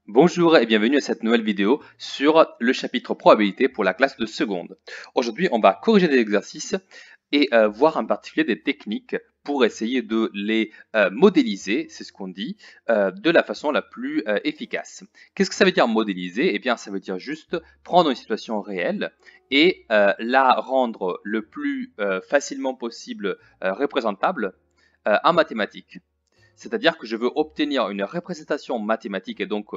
Bonjour et bienvenue à cette nouvelle vidéo sur le chapitre probabilité pour la classe de seconde. Aujourd'hui, on va corriger des exercices et voir en particulier des techniques pour essayer de les modéliser, c'est ce qu'on dit, de la façon la plus efficace. Qu'est-ce que ça veut dire modéliser? Eh bien, ça veut dire juste prendre une situation réelle et la rendre le plus facilement possible représentable en mathématiques. C'est-à-dire que je veux obtenir une représentation mathématique et donc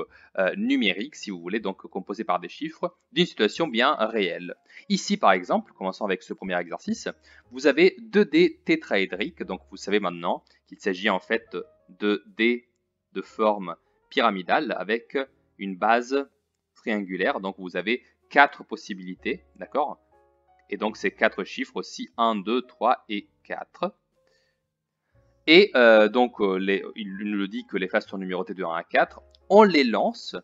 numérique, si vous voulez, donc composée par des chiffres, d'une situation bien réelle. Ici, par exemple, commençons avec ce premier exercice, vous avez 2 dés tétraédriques, donc vous savez maintenant qu'il s'agit en fait de dés de forme pyramidale avec une base triangulaire, donc vous avez 4 possibilités, d'accord? Et donc ces 4 chiffres aussi, 1, 2, 3 et 4. Et il nous le dit que les phases sont numérotées de 1 à 4. On les lance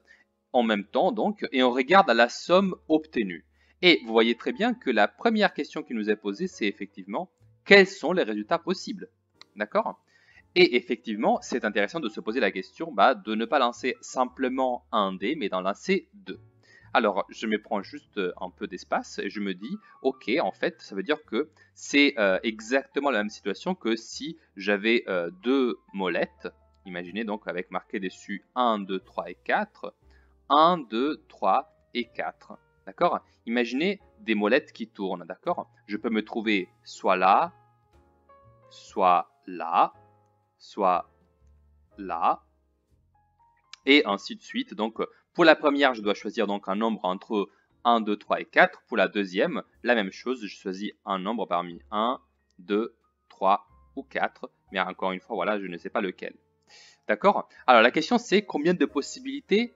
en même temps donc et on regarde à la somme obtenue. Et vous voyez très bien que la première question qui nous est posée, c'est effectivement quels sont les résultats possibles. D'accord? Et effectivement, c'est intéressant de se poser la question de ne pas lancer simplement un dé, mais d'en lancer 2. Alors, je me prends juste un peu d'espace et je me dis, ok, en fait, ça veut dire que c'est exactement la même situation que si j'avais 2 molettes. Imaginez donc avec marqué dessus 1, 2, 3 et 4. 1, 2, 3 et 4. D'accord? Imaginez des molettes qui tournent, d'accord? Je peux me trouver soit là, soit là, soit là, et ainsi de suite. Donc, pour la première, je dois choisir donc un nombre entre 1, 2, 3 et 4. Pour la deuxième, la même chose, je choisis un nombre parmi 1, 2, 3 ou 4. Mais encore une fois, voilà, je ne sais pas lequel. D'accord? Alors, la question, c'est combien de possibilités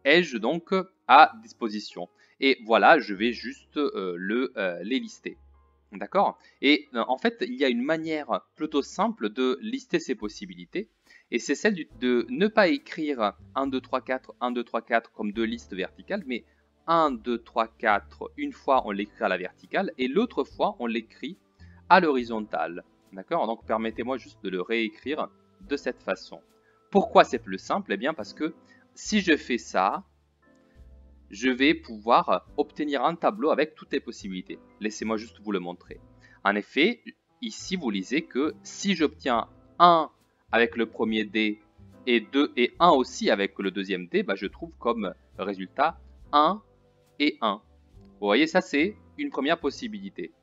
ai-je donc à disposition? Et voilà, je vais juste les lister. D'accord? Et en fait, il y a une manière plutôt simple de lister ces possibilités, et c'est celle de ne pas écrire 1, 2, 3, 4, 1, 2, 3, 4 comme deux listes verticales, mais 1, 2, 3, 4, une fois on l'écrit à la verticale, et l'autre fois on l'écrit à l'horizontale. D'accord? Donc permettez-moi juste de le réécrire de cette façon. Pourquoi c'est plus simple? Eh bien parce que si je fais ça, je vais pouvoir obtenir un tableau avec toutes les possibilités. Laissez-moi juste vous le montrer. En effet, ici vous lisez que si j'obtiens 1 avec le premier dé et 2 et 1 aussi avec le deuxième dé, je trouve comme résultat 1 et 1. Vous voyez, ça c'est une première possibilité.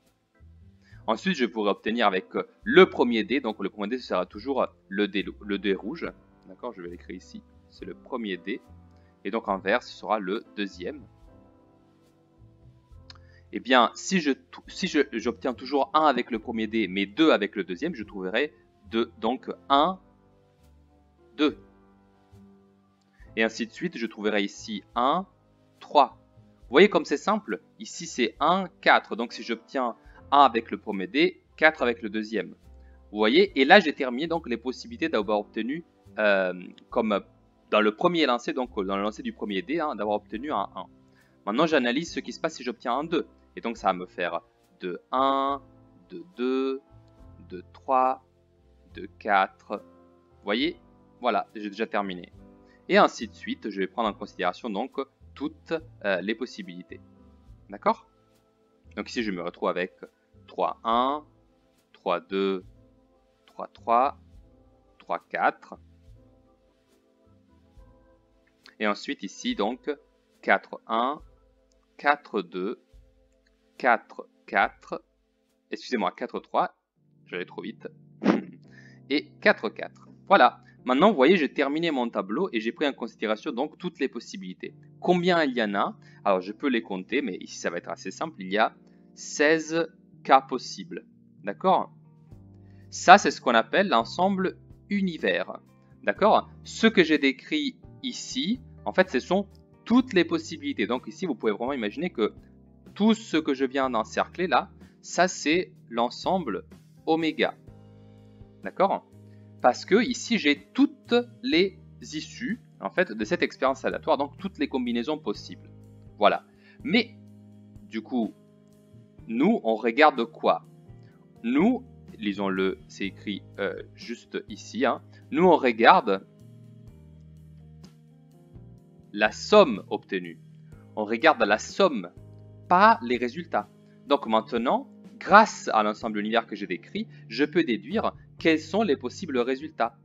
Ensuite, je pourrais obtenir avec le premier dé, donc le premier dé ce sera toujours le dé rouge. D'accord, je vais l'écrire ici, c'est le premier dé. Et donc en vert, ce sera le deuxième. Eh bien, si j'obtiens toujours 1 avec le premier dé, mais 2 avec le deuxième, je trouverai donc 1, 2. Et ainsi de suite, je trouverai ici 1, 3. Vous voyez comme c'est simple? Ici, c'est 1, 4. Donc si j'obtiens 1 avec le premier dé, 4 avec le deuxième. Vous voyez? Et là, j'ai terminé donc les possibilités d'avoir obtenu, comme dans le premier lancer, donc dans le lancer du premier dé, d'avoir obtenu un 1. Maintenant, j'analyse ce qui se passe si j'obtiens un 2. Et donc, ça va me faire 2, 1, 2, 2, 2, 3, 2, 4. Vous voyez? Voilà, j'ai déjà terminé. Et ainsi de suite, je vais prendre en considération donc toutes les possibilités. D'accord? Donc ici, je me retrouve avec 3, 1, 3, 2, 3, 3, 3, 4. Et ensuite ici, donc, 4, 1, 4, 2, 4, 4, excusez-moi, 4, 3, j'allais trop vite, et 4, 4. Voilà, maintenant vous voyez, j'ai terminé mon tableau et j'ai pris en considération donc toutes les possibilités. Combien il y en a? Alors je peux les compter, mais ici ça va être assez simple, il y a 16 cas possibles. D'accord? Ça, c'est ce qu'on appelle l'ensemble univers. D'accord? Ce que j'ai décrit ici, en fait, ce sont toutes les possibilités. Donc ici, vous pouvez vraiment imaginer que tout ce que je viens d'encercler là, ça c'est l'ensemble oméga. D'accord? Parce que ici j'ai toutes les issues en fait de cette expérience aléatoire, donc toutes les combinaisons possibles. Voilà. Mais du coup, nous on regarde quoi? Nous, lisons-le, c'est écrit juste ici. Nous on regarde la somme obtenue. On regarde la somme, pas les résultats. Donc maintenant, grâce à l'ensemble univers que j'ai décrit, je peux déduire quels sont les possibles résultats.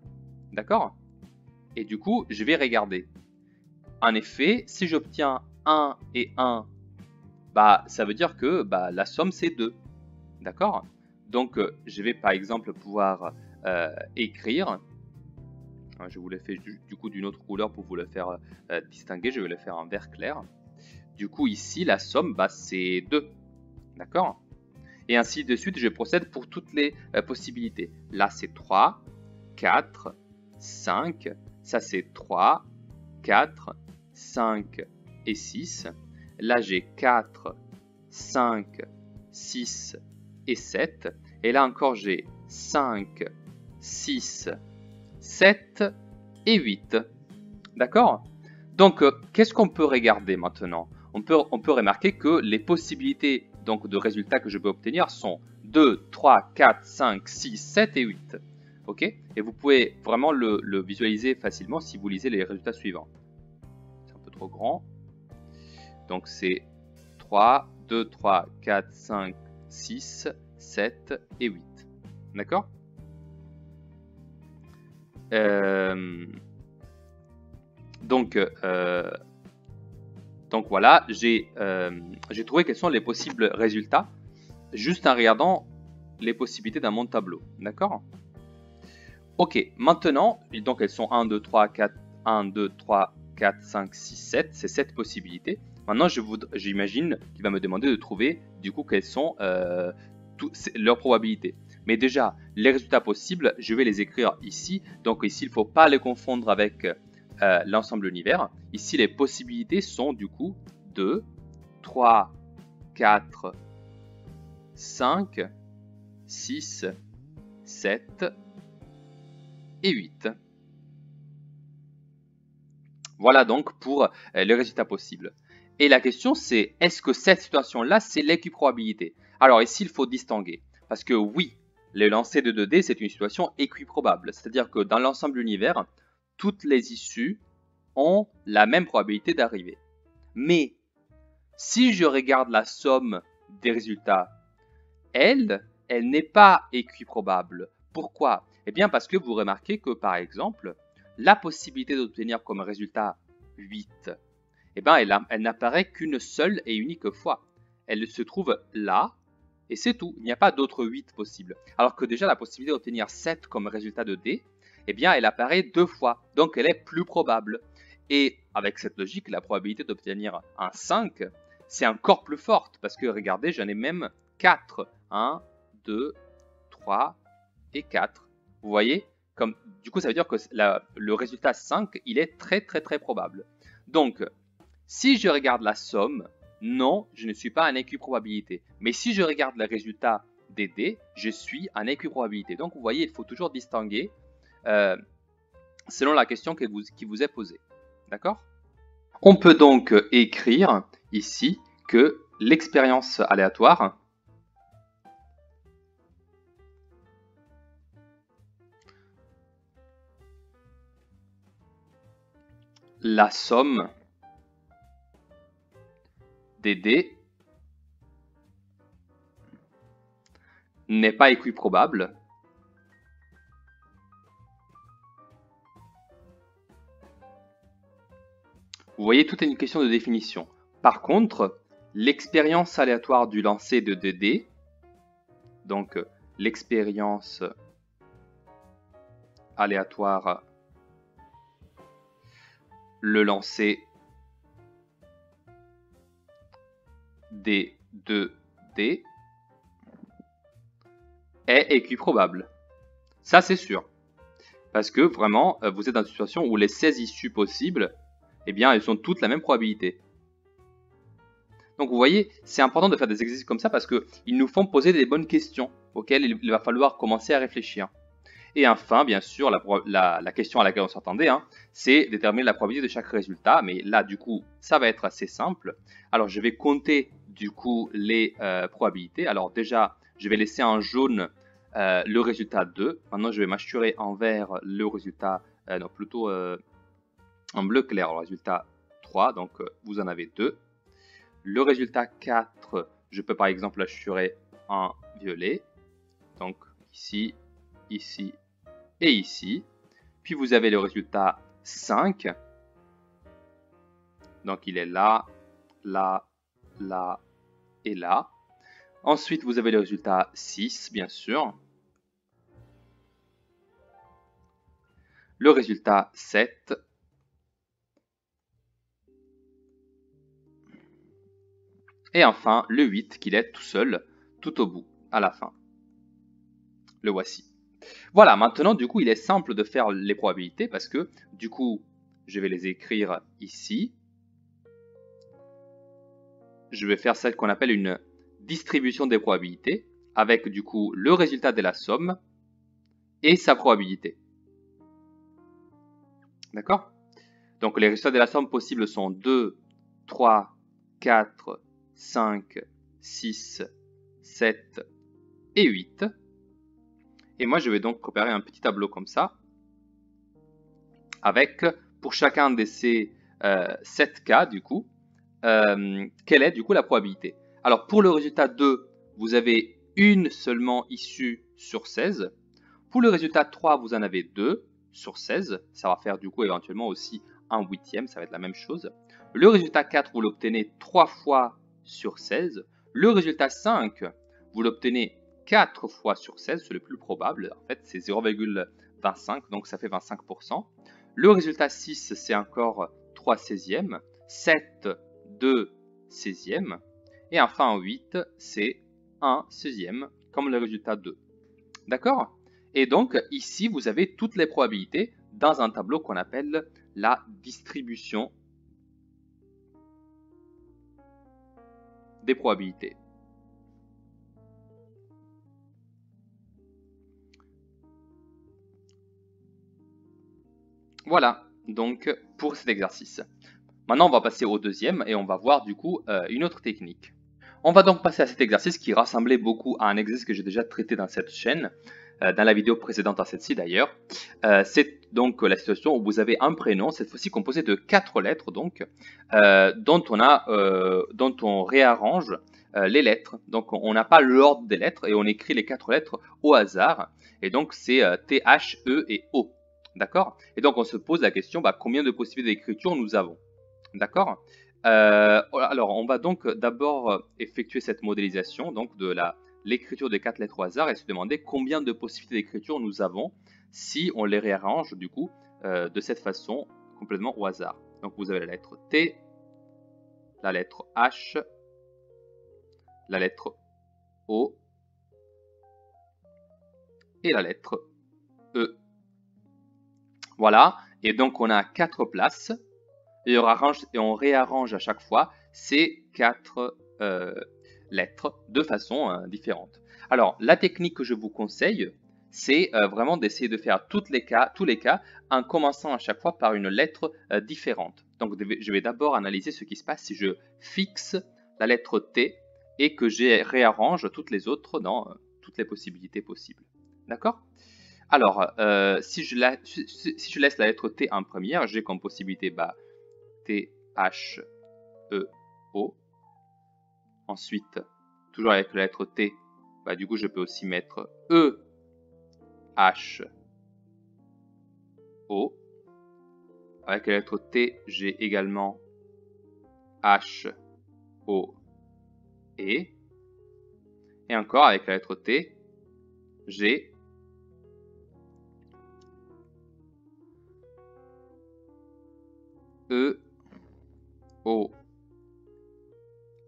D'accord? Et du coup, je vais regarder. En effet, si j'obtiens 1 et 1, ça veut dire que la somme c'est 2. D'accord? Donc, je vais par exemple pouvoir écrire. Je vous l'ai fait du coup d'une autre couleur pour vous le faire distinguer. Je vais le faire en vert clair. Du coup, ici, la somme, c'est 2. D'accord? Et ainsi de suite, je procède pour toutes les possibilités. Là, c'est 3, 4, 5. Ça, c'est 3, 4, 5 et 6. Là, j'ai 4, 5, 6 et 7. Et là encore, j'ai 5, 6, 7 et 8. D'accord? Donc, qu'est-ce qu'on peut regarder maintenant? On peut remarquer que les possibilités donc, de résultats que je peux obtenir sont 2, 3, 4, 5, 6, 7 et 8. Ok? Et vous pouvez vraiment le visualiser facilement si vous lisez les résultats suivants. C'est un peu trop grand. Donc, c'est 3, 2, 3, 4, 5, 6, 7 et 8. D'accord? Donc voilà, j'ai trouvé quels sont les possibles résultats juste en regardant les possibilités dans mon tableau. D'accord? Ok, maintenant, donc elles sont 1, 2, 3, 4, 1, 2, 3, 4, 5, 6, 7, c'est 7 possibilités. Maintenant, j'imagine qu'il va me demander de trouver du coup quelles sont leurs probabilités. Mais déjà, les résultats possibles, je vais les écrire ici. Donc ici, il ne faut pas les confondre avec l'ensemble univers. Ici, les possibilités sont du coup 2, 3, 4, 5, 6, 7 et 8. Voilà donc pour les résultats possibles. Et la question c'est, est-ce que cette situation-là, c'est l'équiprobabilité? Alors ici, il faut distinguer. Parce que oui, le lancer de 2D, c'est une situation équiprobable. C'est-à-dire que dans l'ensemble univers, toutes les issues ont la même probabilité d'arriver. Mais si je regarde la somme des résultats, elle n'est pas équiprobable. Pourquoi? Eh bien parce que vous remarquez que par exemple, la possibilité d'obtenir comme résultat 8, eh bien elle n'apparaît qu'une seule et unique fois. Elle se trouve là, et c'est tout. Il n'y a pas d'autres 8 possibles. Alors que déjà la possibilité d'obtenir 7 comme résultat de D, eh bien elle apparaît 2 fois, donc elle est plus probable. Et avec cette logique, la probabilité d'obtenir un 5, c'est encore plus forte, parce que regardez, j'en ai même 4. 1, 2, 3 et 4. Vous voyez? Du coup, ça veut dire que le résultat 5, il est très très très probable. Donc, si je regarde la somme, non, je ne suis pas en équiprobabilité. Mais si je regarde le résultat des dés, je suis en équiprobabilité. Donc, vous voyez, il faut toujours distinguer selon la question qui vous est posée. D'accord? On peut donc écrire ici que l'expérience aléatoire la somme des dés n'est pas équiprobable Vous voyez, tout est une question de définition. Par contre, l'expérience aléatoire du lancer de 2 dés, donc l'expérience aléatoire, le lancer des 2 dés est équiprobable. Ça, c'est sûr. Parce que vraiment, vous êtes dans une situation où les 16 issues possibles, eh bien, elles ont toutes la même probabilité. Donc vous voyez, c'est important de faire des exercices comme ça parce qu'ils nous font poser des bonnes questions auxquelles il va falloir commencer à réfléchir. Et enfin, bien sûr, la question à laquelle on s'attendait, c'est déterminer la probabilité de chaque résultat. Mais là, du coup, ça va être assez simple. Alors, je vais compter, du coup, les probabilités. Alors déjà, je vais laisser en jaune le résultat 2. Maintenant, je vais mâchurer en vert le résultat, non, plutôt en bleu clair, le résultat 3, donc vous en avez 2. Le résultat 4, je peux par exemple l'assurer en violet. Donc ici, ici et ici. Puis vous avez le résultat 5. Donc il est là, là, là et là. Ensuite, vous avez le résultat 6, bien sûr. Le résultat 7. Et enfin, le 8 qu'il est tout seul, tout au bout, à la fin. Le voici. Voilà, maintenant, du coup, il est simple de faire les probabilités parce que, du coup, je vais les écrire ici. Je vais faire celle qu'on appelle une distribution des probabilités avec, du coup, le résultat de la somme et sa probabilité. D'accord? Donc, les résultats de la somme possibles sont 2, 3, 4, 5, 6, 7 et 8. Et moi, je vais donc préparer un petit tableau comme ça, avec, pour chacun de ces 7 cas, du coup, quelle est, du coup, la probabilité. Alors, pour le résultat 2, vous avez une seulement issue sur 16. Pour le résultat 3, vous en avez 2 sur 16. Ça va faire, du coup, éventuellement aussi un huitième, ça va être la même chose. Le résultat 4, vous l'obtenez 3 fois sur 16. Le résultat 5, vous l'obtenez 4 fois sur 16, c'est le plus probable. En fait, c'est 0,25, donc ça fait 25%. Le résultat 6, c'est encore 3 16e. 7, 2 16e. Et enfin, 8, c'est 1 16e, comme le résultat 2. D'accord? Et donc, ici, vous avez toutes les probabilités dans un tableau qu'on appelle la distribution des probabilités. Voilà, donc, pour cet exercice. Maintenant, on va passer au deuxième et on va voir, du coup, une autre technique. On va donc passer à cet exercice qui rassemblait beaucoup à un exercice que j'ai déjà traité dans cette chaîne, dans la vidéo précédente à celle-ci d'ailleurs. C'est donc la situation où vous avez un prénom, cette fois-ci composé de 4 lettres, donc, dont on réarrange les lettres. Donc on n'a pas l'ordre des lettres et on écrit les 4 lettres au hasard. Et donc c'est T, H, E et O. D'accord? Et donc on se pose la question, combien de possibilités d'écriture nous avons? D'accord? Alors, on va donc d'abord effectuer cette modélisation donc de l'écriture des 4 lettres au hasard et se demander combien de possibilités d'écriture nous avons si on les réarrange du coup de cette façon complètement au hasard. Donc vous avez la lettre T, la lettre H, la lettre O et la lettre E. Voilà, et donc on a 4 places. Et on réarrange à chaque fois ces 4 lettres de façon différente. Alors, la technique que je vous conseille, c'est vraiment d'essayer de faire tous les cas en commençant à chaque fois par une lettre différente. Donc, je vais d'abord analyser ce qui se passe si je fixe la lettre T et que je réarrange toutes les autres dans toutes les possibilités possibles. D'accord ? Alors, si je laisse la lettre T en première, j'ai comme possibilité T, H, E, O. Ensuite, toujours avec la lettre T, du coup, je peux aussi mettre E, H, O. Avec la lettre T, j'ai également H, O, E. Et encore, avec la lettre T, j'ai E, O,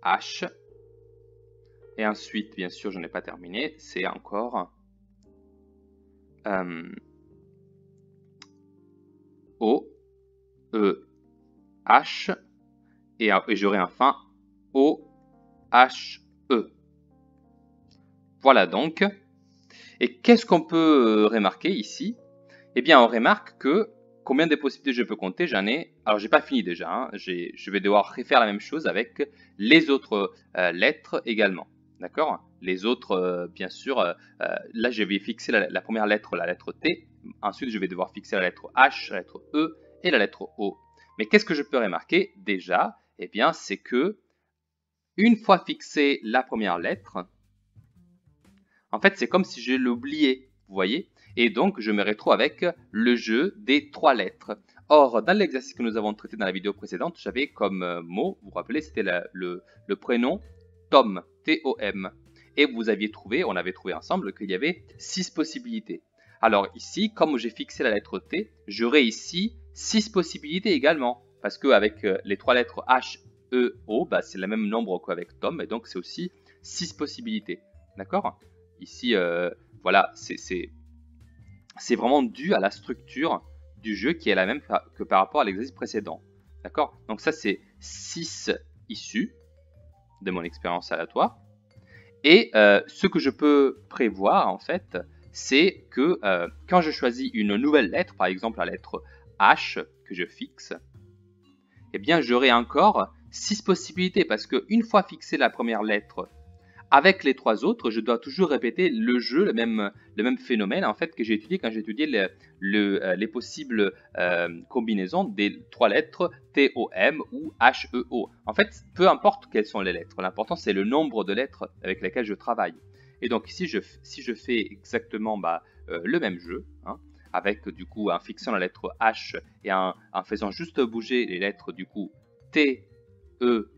H. Et ensuite, bien sûr, je n'ai pas terminé, c'est encore O, E, H. Et j'aurai enfin O, H, E. Voilà donc. Et qu'est-ce qu'on peut remarquer ici? Eh bien, on remarque que combien de possibilités je peux compter, j'en ai. Alors, j'ai pas fini déjà. Hein, je vais devoir refaire la même chose avec les autres lettres également. D'accord? Les autres, bien sûr, là, je vais fixer la première lettre, la lettre T. Ensuite, je vais devoir fixer la lettre H, la lettre E et la lettre O. Mais qu'est-ce que je peux remarquer déjà? Eh bien, c'est que une fois fixée la première lettre, en fait, c'est comme si je l'oubliais, vous voyez? Et donc, je me retrouve avec le jeu des 3 lettres. Or, dans l'exercice que nous avons traité dans la vidéo précédente, j'avais comme mot, vous vous rappelez, c'était le prénom Tom, T-O-M. Et vous aviez trouvé, on avait trouvé ensemble qu'il y avait 6 possibilités. Alors ici, comme j'ai fixé la lettre T, j'aurai ici 6 possibilités également. Parce qu'avec les 3 lettres H, E, O, bah, c'est le même nombre qu'avec Tom, et donc c'est aussi 6 possibilités. D'accord? Ici, voilà, c'est vraiment dû à la structure du jeu qui est la même que par rapport à l'exercice précédent. D'accord? Donc ça, c'est 6 issues de mon expérience aléatoire. Et ce que je peux prévoir, en fait, c'est que quand je choisis une nouvelle lettre, par exemple la lettre H que je fixe, eh bien, j'aurai encore 6 possibilités parce qu'une fois fixée la première lettre, avec les 3 autres, je dois toujours répéter le jeu, le même phénomène en fait que j'ai étudié quand j'ai étudié les possibles combinaisons des 3 lettres T-O-M ou H-E-O. En fait, peu importe quelles sont les lettres, l'important c'est le nombre de lettres avec lesquelles je travaille. Et donc ici, si je fais exactement le même jeu, hein, avec du coup en fixant la lettre H et en faisant juste bouger les lettres du coup T, E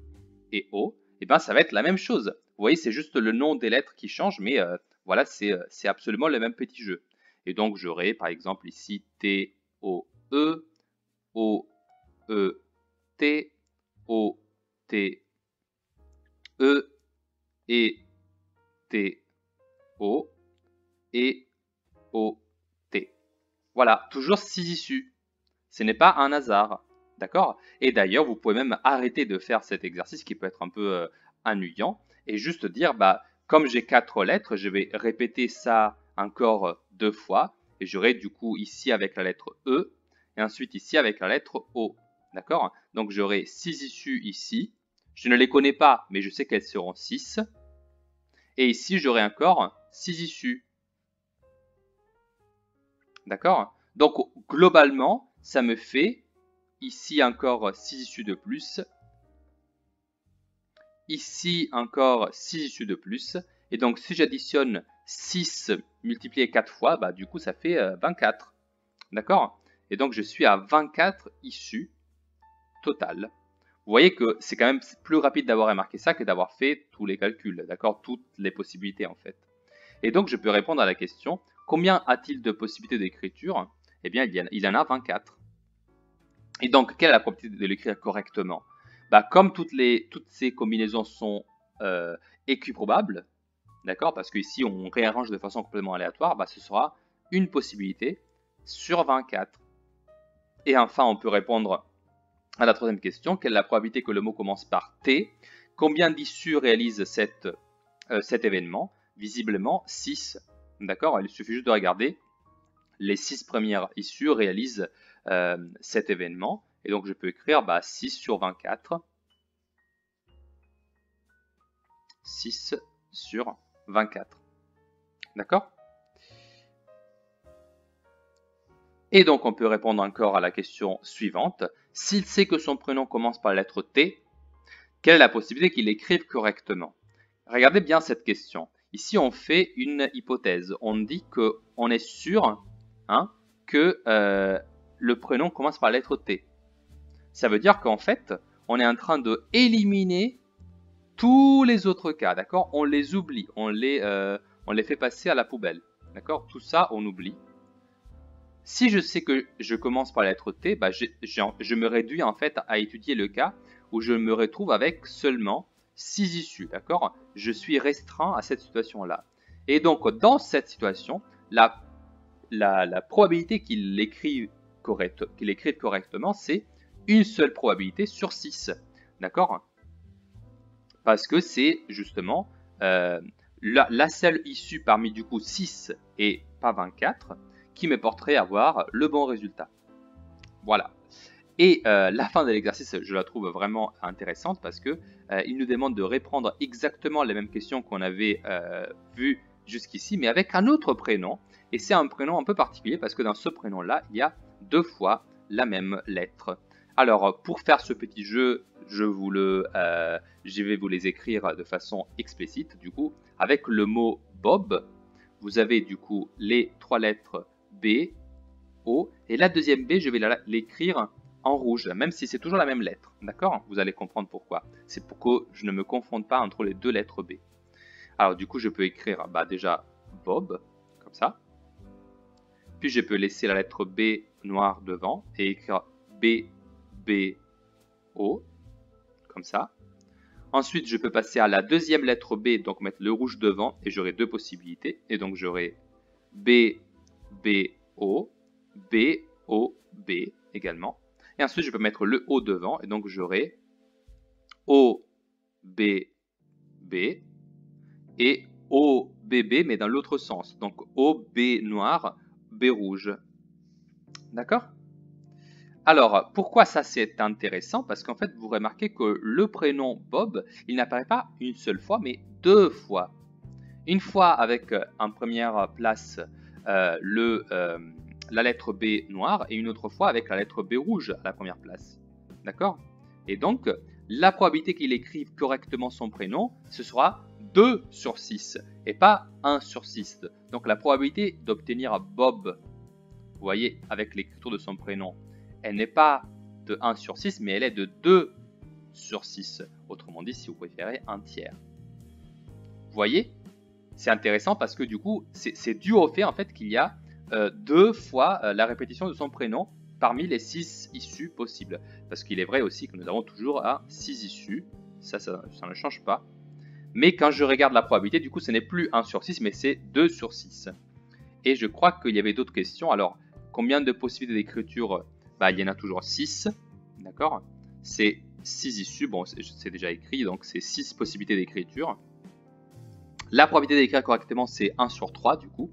et O, et ben ça va être la même chose. Vous voyez, c'est juste le nom des lettres qui change, mais voilà, c'est absolument le même petit jeu. Et donc j'aurai par exemple ici T, O, E, O, E, T, O, T, E, et T, O, et O, T. Voilà, toujours 6 issues. Ce n'est pas un hasard. D'accord? Et d'ailleurs, vous pouvez même arrêter de faire cet exercice qui peut être un peu ennuyant et juste dire, bah, comme j'ai 4 lettres, je vais répéter ça encore 2 fois et j'aurai du coup ici avec la lettre E et ensuite ici avec la lettre O. D'accord? Donc j'aurai 6 issues ici. Je ne les connais pas, mais je sais qu'elles seront 6. Et ici, j'aurai encore 6 issues. D'accord? Donc globalement, ça me fait ici encore 6 issues de plus. Ici encore 6 issues de plus. Et donc si j'additionne 6 multiplié 4 fois, bah, du coup ça fait 24. D'accord? Et donc je suis à 24 issues totales. Vous voyez que c'est quand même plus rapide d'avoir remarqué ça que d'avoir fait tous les calculs. D'accord? Toutes les possibilités en fait. Et donc je peux répondre à la question, combien a-t-il de possibilités d'écriture? Eh bien il en a 24. Et donc, quelle est la probabilité de l'écrire correctement? Bah, comme toutes ces combinaisons sont équiprobables, d'accord, parce qu'ici on réarrange de façon complètement aléatoire, bah, ce sera une possibilité sur 24. Et enfin, on peut répondre à la troisième question, quelle est la probabilité que le mot commence par T? Combien d'issues réalisent cet événement? Visiblement 6, d'accord, il suffit juste de regarder. Les 6 premières issues réalisent cet événement. Et donc, je peux écrire 6 sur 24. 6 sur 24. D'accord? Et donc, on peut répondre encore à la question suivante. S'il sait que son prénom commence par la lettre T, quelle est la possibilité qu'il écrive correctement? Regardez bien cette question. Ici, on fait une hypothèse. On dit qu'on est sûr que le prénom commence par la lettre T. Ça veut dire qu'en fait, on est en train de éliminer tous les autres cas, d'accord? On les oublie, on les fait passer à la poubelle, d'accord? Tout ça, on oublie. Si je sais que je commence par la lettre T, bah, je me réduis en fait à étudier le cas où je me retrouve avec seulement 6 issues, d'accord? Je suis restreint à cette situation-là. Et donc, dans cette situation, la probabilité qu'il l'écrive correctement, c'est une seule probabilité sur 6. D'accord? Parce que c'est justement la seule issue parmi du coup 6 et pas 24 qui me porterait à avoir le bon résultat. Voilà. Et la fin de l'exercice, je la trouve vraiment intéressante parce que il nous demande de répondre exactement les mêmes questions qu'on avait vues jusqu'ici, mais avec un autre prénom. Et c'est un prénom un peu particulier parce que dans ce prénom-là, il y a 2 fois la même lettre. Alors, pour faire ce petit jeu, je vais vous les écrire de façon explicite. Du coup, avec le mot Bob, vous avez du coup les 3 lettres B, O, et la deuxième B, je vais l'écrire en rouge, même si c'est toujours la même lettre. D'accord? Vous allez comprendre pourquoi. C'est pour que je ne me confonde pas entre les 2 lettres B. Alors, du coup, je peux écrire déjà Bob, comme ça. Puis, je peux laisser la lettre B noire devant et écrire B, B, O, comme ça. Ensuite, je peux passer à la deuxième lettre B, donc mettre le rouge devant, et j'aurai 2 possibilités. Et donc, j'aurai B, B, O, B, O, B également. Et ensuite, je peux mettre le O devant, et donc j'aurai O, B, B, et O, B, B, mais dans l'autre sens. Donc, O, B noir, B rouge. D'accord? Alors, pourquoi ça c'est intéressant? Parce qu'en fait, vous remarquez que le prénom Bob, il n'apparaît pas une seule fois, mais 2 fois. Une fois avec en première place la lettre B noire et une autre fois avec la lettre B rouge à la première place. D'accord? Et donc, la probabilité qu'il écrive correctement son prénom, ce sera 2 sur 6 et pas 1 sur 6. Donc, la probabilité d'obtenir Bob, vous voyez, avec l'écriture de son prénom, elle n'est pas de 1 sur 6, mais elle est de 2 sur 6. Autrement dit, si vous préférez, un tiers. Vous voyez? C'est intéressant parce que du coup, c'est dû au fait en fait qu'il y a 2 fois la répétition de son prénom parmi les 6 issues possibles. Parce qu'il est vrai aussi que nous avons toujours 6 issues. Ça ne change pas. Mais quand je regarde la probabilité, du coup, ce n'est plus 1 sur 6, mais c'est 2 sur 6. Et je crois qu'il y avait d'autres questions. Alors, combien de possibilités d'écriture? Il y en a toujours 6. D'accord? C'est 6 issues. Bon, c'est déjà écrit, donc c'est 6 possibilités d'écriture. La probabilité d'écrire correctement, c'est 1 sur 3 du coup.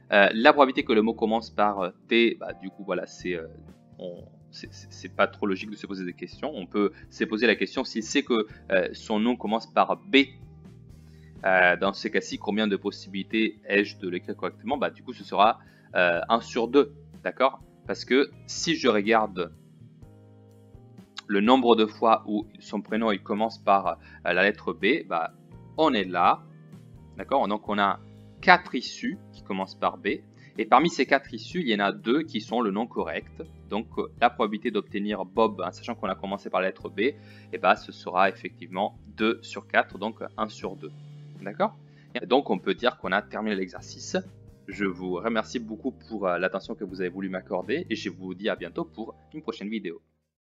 La probabilité que le mot commence par T, du coup, voilà, c'est pas trop logique de se poser des questions. On peut se poser la question s'il sait que son nom commence par B. Dans ce cas-ci, combien de possibilités ai-je de l'écrire correctement? Du coup, ce sera 1 sur 2, d'accord? Parce que si je regarde le nombre de fois où son prénom il commence par la lettre B, on est là. D'accord? Donc on a 4 issues qui commencent par B. Et parmi ces 4 issues, il y en a 2 qui sont le nom correct. Donc la probabilité d'obtenir Bob, sachant qu'on a commencé par la lettre B, ce sera effectivement 2 sur 4, donc 1 sur 2. D'accord? Donc on peut dire qu'on a terminé l'exercice. Je vous remercie beaucoup pour l'attention que vous avez voulu m'accorder et je vous dis à bientôt pour une prochaine vidéo.